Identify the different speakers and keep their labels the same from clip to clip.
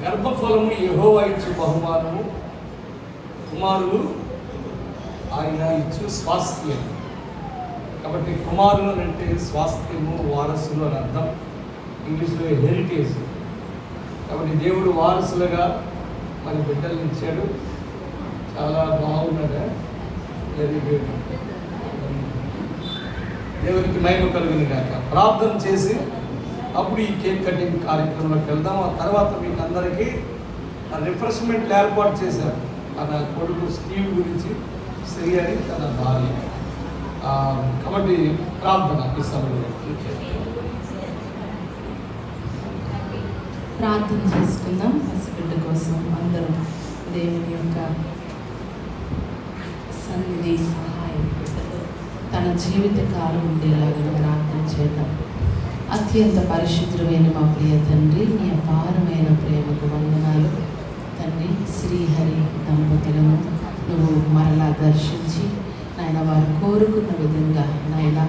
Speaker 1: గర్భఫలము యెహోవా ఇచ్చు బహుమానము, కుమారులు ఆయన ఇచ్చు స్వాస్థ్యం. కాబట్టి కుమారులు అంటే స్వాస్థ్యము, వారసులు అని అర్థం. ఇంగ్లీష్లో హెరిటేజ్. కాబట్టి దేవుడు వారసులుగా మన బిడ్డలను ఇచ్చాడు. చాలా బాగున్నాడా? Very good. దేవునికి మహిమ కలుగును గాక. ప్రార్థన చేసి అప్పుడు ఈ కేక్ కటింగ్ కార్యక్రమంలోకి వెళ్దాం. ఆ తర్వాత మీకు అందరికీ రిఫ్రెష్మెంట్లు ఏర్పాటు చేశారు. తన కొడుకు స్టీవ్ గురించి, శ్రీ అని తన భార్య. కాబట్టి ప్రార్థన ఈ సమయంలో
Speaker 2: ప్రార్థన చేసుకుందాం. పసిబిడ్డ కోసం అందరం దేవుని యొక్క సన్నిధి సహాయం తన జీవిత కాలం ఉండేలాగా ప్రార్థన చేద్దాం. అత్యంత పరిశుద్ధమైన మా ప్రియ తండ్రి, నీ అపారమైన ప్రేమకు వందనాలు తండ్రి. శ్రీహరి దంపతులను నువ్వు మరలా దర్శించి నాయన వారు కోరుకున్న విధంగా నాయన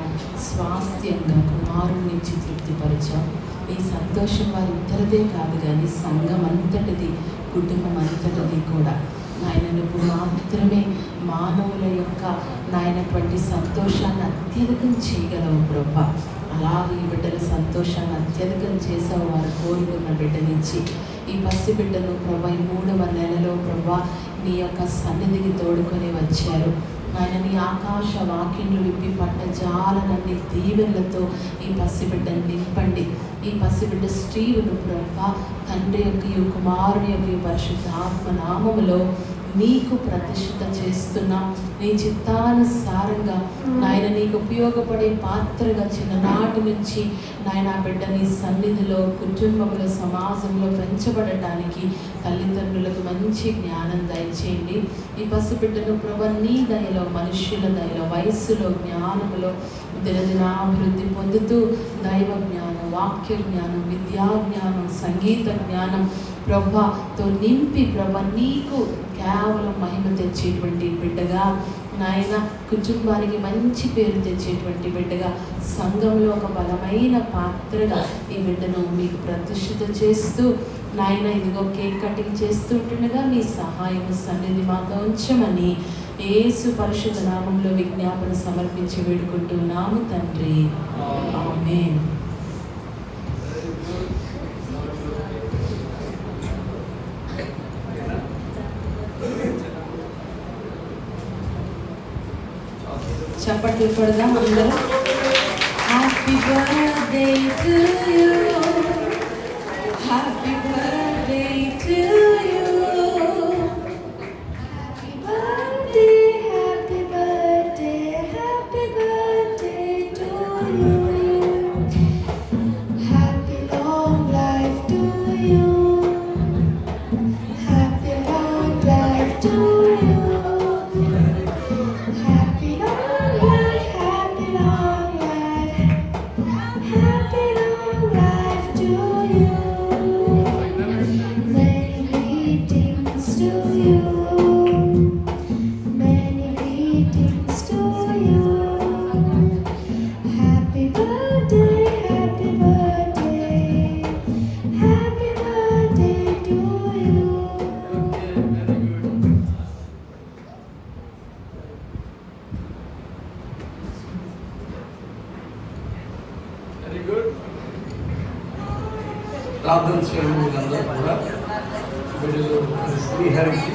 Speaker 2: స్వాస్థ్యంగా కుమారునిచ్చి తృప్తిపరిచాం. ఈ సంతోషం వారిద్దరిదే కాదు కానీ సంఘం అంతటిది, కుటుంబం అంతటిది కూడా నాయన నువ్వు మాత్రమే మానవుల యొక్క నాయనటువంటి సంతోషాన్ని అత్యధికం చేయగలవు ప్రభా. అలాగే ఈ బిడ్డల సంతోషాన్ని అత్యధికం చేసావు. వారు కోరుకున్న బిడ్డనిచ్చి ఈ పసి బిడ్డను ప్రభా ఈ 3వ నెలలో ప్రభా నీ యొక్క సన్నిధికి తోడుకొని వచ్చారు. ఆయన నీ ఆకాశ వాక్యంలో విప్పి పట్ట జాలనన్ని దీవెనలతో ఈ పసిబిడ్డను నింపండి. ఈ పసిబిడ్డ స్త్రీవును ప్రభా తండ్రి యొక్క కుమారుని యొక్క పరిశుద్ధాత్మ నామములో నీకు ప్రతిష్ఠిత చేస్తున్నా. నీ చిత్తానుసారంగా నాయన నీకు ఉపయోగపడే పాత్రగా చిన్ననాటి నుంచి నాయన బిడ్డ నీ సన్నిధిలో, కుటుంబంలో, సమాజంలో పెంచబడటానికి తల్లిదండ్రులకు మంచి జ్ఞానం దయచేయండి. ఈ పసిబిడ్డను ప్రభు నీ దయలో, మనుష్యుల దయలో, వయస్సులో, జ్ఞానములో దినదినాభివృద్ధి పొందుతూ దైవ జ్ఞానం, వాక్య జ్ఞానం, విద్యా జ్ఞానం, సంగీత జ్ఞానం ప్రభాతో నింపి ప్రభ నీకు కేవలం మహిమ తెచ్చేటువంటి బిడ్డగా నాయన, కుటుంబానికి మంచి పేరు తెచ్చేటువంటి బిడ్డగా, సంఘంలో ఒక బలమైన పాత్రగా ఈ బిడ్డను మీకు ప్రతిష్ఠిత చేస్తూ నాయన ఇదిగో కేక్ కటింగ్ చేస్తుంటుండగా మీ సహాయం సన్నిధి మాతో ఉంచమని యేసు పరిశుద్ధ నామంలో విజ్ఞాపన సమర్పించి వేడుకుంటున్నాము తండ్రి. ఆమేన్. చప్పట్లు పడదాం అందరూ. Happy birthday to you, happy birthday to you, happy birthday, happy birthday, happy birthday to you, happy long life to you, happy long life to you.
Speaker 1: Very good. ప్రార్థన చేయడం మీరందరూ కూడా బిడ్డలు శ్రీహరికి